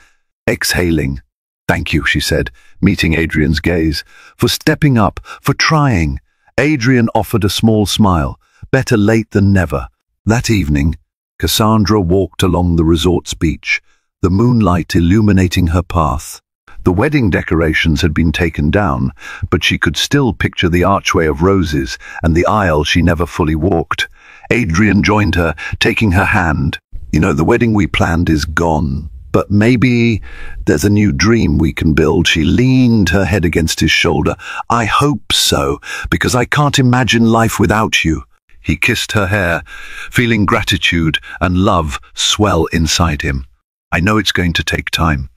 exhaling. "Thank you," she said, meeting Adrian's gaze, "for stepping up, for trying." Adrian offered a small smile. Better late than never. That evening, Cassandra walked along the resort's beach, the moonlight illuminating her path. The wedding decorations had been taken down, but she could still picture the archway of roses and the aisle she never fully walked. Adrian joined her, taking her hand. "You know, the wedding we planned is gone, but maybe there's a new dream we can build." She leaned her head against his shoulder. "I hope so, because I can't imagine life without you." He kissed her hair, feeling gratitude and love swell inside him. "I know it's going to take time,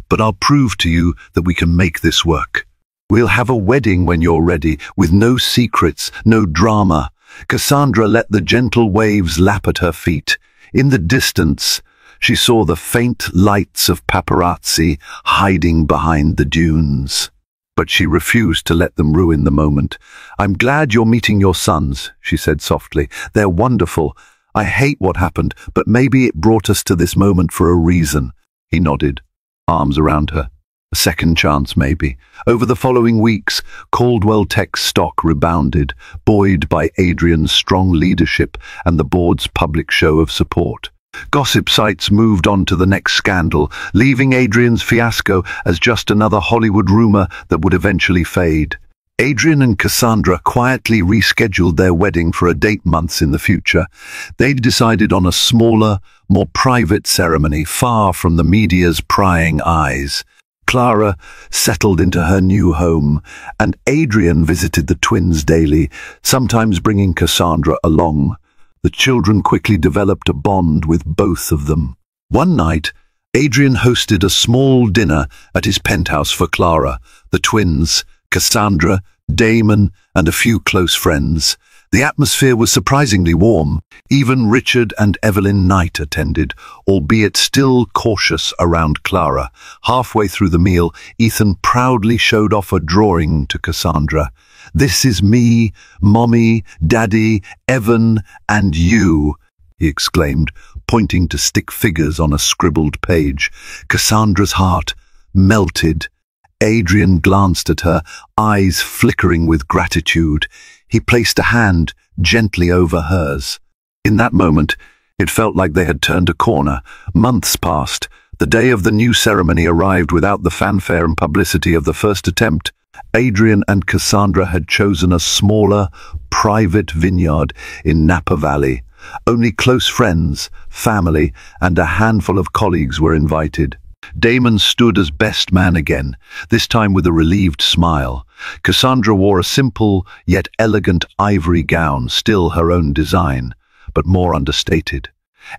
but I'll prove to you that we can make this work. We'll have a wedding when you're ready, with no secrets, no drama." Cassandra let the gentle waves lap at her feet. In the distance, she saw the faint lights of paparazzi hiding behind the dunes. But she refused to let them ruin the moment. "I'm glad you're meeting your sons," she said softly. "They're wonderful. I hate what happened, but maybe it brought us to this moment for a reason." He nodded, arms around her. A second chance, maybe. Over the following weeks, Caldwell Tech's stock rebounded, buoyed by Adrian's strong leadership and the board's public show of support. Gossip sites moved on to the next scandal, leaving Adrian's fiasco as just another Hollywood rumor that would eventually fade. Adrian and Cassandra quietly rescheduled their wedding for a date months in the future. They decided on a smaller, more private ceremony, far from the media's prying eyes. Clara settled into her new home, and Adrian visited the twins daily, sometimes bringing Cassandra along. The children quickly developed a bond with both of them. One night, Adrian hosted a small dinner at his penthouse for Clara, the twins, Cassandra, Damon, and a few close friends. The atmosphere was surprisingly warm. Even Richard and Evelyn Knight attended, albeit still cautious around Clara. Halfway through the meal, Ethan proudly showed off a drawing to Cassandra. "This is me, Mommy, Daddy, Evan, and you," he exclaimed, pointing to stick figures on a scribbled page. Cassandra's heart melted. Adrian glanced at her, eyes flickering with gratitude. He placed a hand gently over hers. In that moment, it felt like they had turned a corner. Months passed. The day of the new ceremony arrived without the fanfare and publicity of the first attempt. Adrian and Cassandra had chosen a smaller, private vineyard in Napa Valley. Only close friends, family, and a handful of colleagues were invited. Damon stood as best man again, this time with a relieved smile. Cassandra wore a simple yet elegant ivory gown, still her own design, but more understated.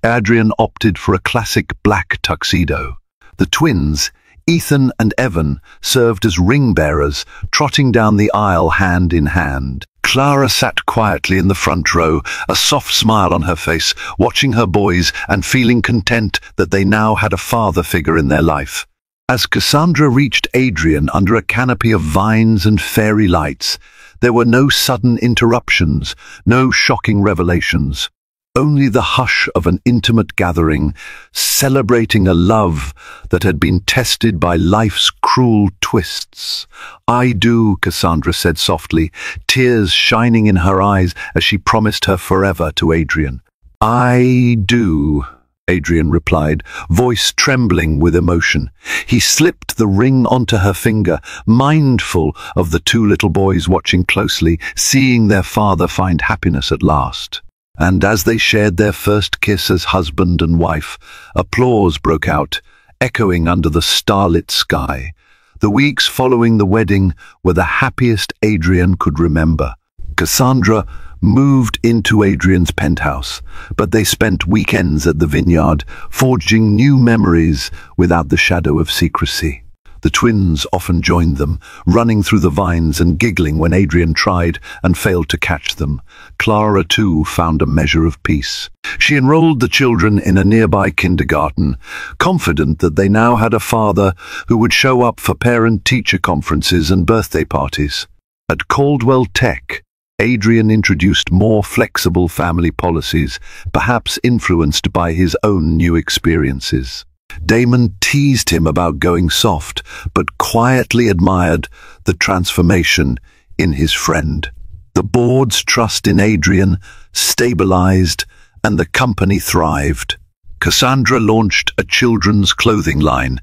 Adrian opted for a classic black tuxedo. The twins, Ethan and Evan, served as ring bearers, trotting down the aisle hand in hand. Clara sat quietly in the front row, a soft smile on her face, watching her boys and feeling content that they now had a father figure in their life. As Cassandra reached Adrian under a canopy of vines and fairy lights, there were no sudden interruptions, no shocking revelations. Only the hush of an intimate gathering, celebrating a love that had been tested by life's cruel twists. "I do," Cassandra said softly, tears shining in her eyes as she promised her forever to Adrian. "I do," Adrian replied, voice trembling with emotion. He slipped the ring onto her finger, mindful of the two little boys watching closely, seeing their father find happiness at last. And as they shared their first kiss as husband and wife, applause broke out, echoing under the starlit sky. The weeks following the wedding were the happiest Adrian could remember. Cassandra moved into Adrian's penthouse, but they spent weekends at the vineyard, forging new memories without the shadow of secrecy. The twins often joined them, running through the vines and giggling when Adrian tried and failed to catch them. Clara, too, found a measure of peace. She enrolled the children in a nearby kindergarten, confident that they now had a father who would show up for parent-teacher conferences and birthday parties. At Caldwell Tech, Adrian introduced more flexible family policies, perhaps influenced by his own new experiences. Damon teased him about going soft, but quietly admired the transformation in his friend. The board's trust in Adrian stabilized, and the company thrived. Cassandra launched a children's clothing line,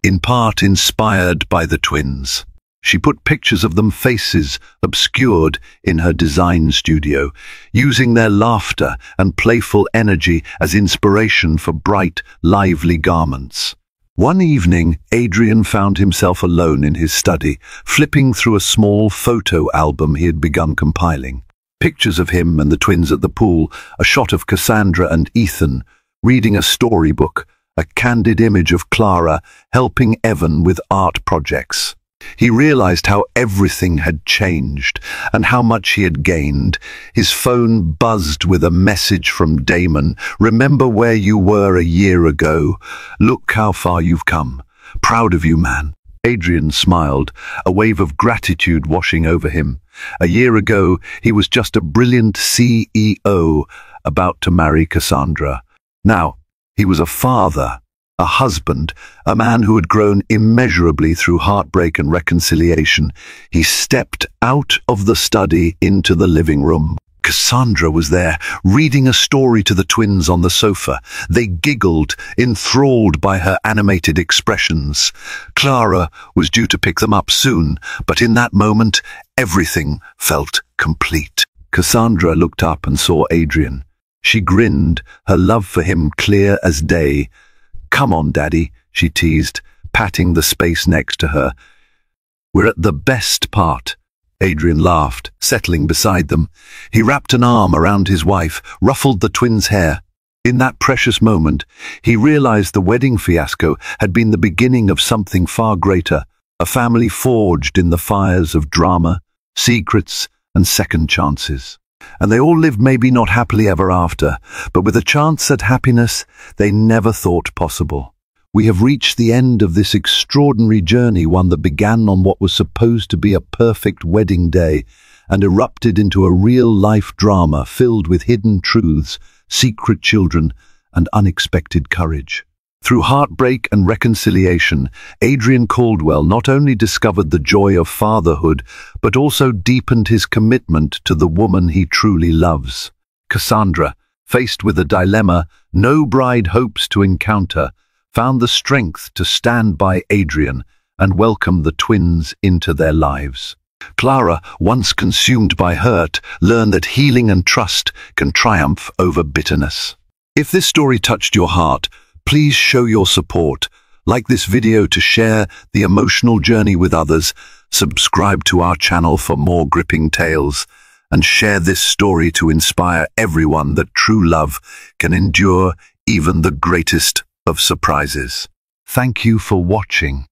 in part inspired by the twins. She put pictures of them faces obscured in her design studio, using their laughter and playful energy as inspiration for bright, lively garments. One evening, Adrian found himself alone in his study, flipping through a small photo album he had begun compiling. Pictures of him and the twins at the pool, a shot of Cassandra and Ethan, reading a storybook, a candid image of Clara helping Evan with art projects. He realized how everything had changed and how much he had gained. His phone buzzed with a message from Damon. "Remember where you were a year ago? Look how far you've come. Proud of you, man." Adrian smiled, a wave of gratitude washing over him. A year ago, he was just a brilliant CEO about to marry Cassandra. Now, he was a father, a husband, a man who had grown immeasurably through heartbreak and reconciliation. He stepped out of the study into the living room. Cassandra was there, reading a story to the twins on the sofa. They giggled, enthralled by her animated expressions. Clara was due to pick them up soon, but in that moment, everything felt complete. Cassandra looked up and saw Adrian. She grinned, her love for him clear as day. "Come on, Daddy," she teased, patting the space next to her. "We're at the best part." Adrian laughed, settling beside them. He wrapped an arm around his wife, ruffled the twins' hair. In that precious moment, he realized the wedding fiasco had been the beginning of something far greater, a family forged in the fires of drama, secrets, and second chances. And they all lived maybe not happily ever after, but with a chance at happiness they never thought possible. We have reached the end of this extraordinary journey, one that began on what was supposed to be a perfect wedding day and erupted into a real-life drama filled with hidden truths, secret children, and unexpected courage. Through heartbreak and reconciliation, Adrian Caldwell not only discovered the joy of fatherhood, but also deepened his commitment to the woman he truly loves. Cassandra, faced with a dilemma no bride hopes to encounter, found the strength to stand by Adrian and welcome the twins into their lives. Clara, once consumed by hurt, learned that healing and trust can triumph over bitterness. If this story touched your heart, please show your support. Like this video to share the emotional journey with others, subscribe to our channel for more gripping tales, and share this story to inspire everyone that true love can endure even the greatest of surprises. Thank you for watching.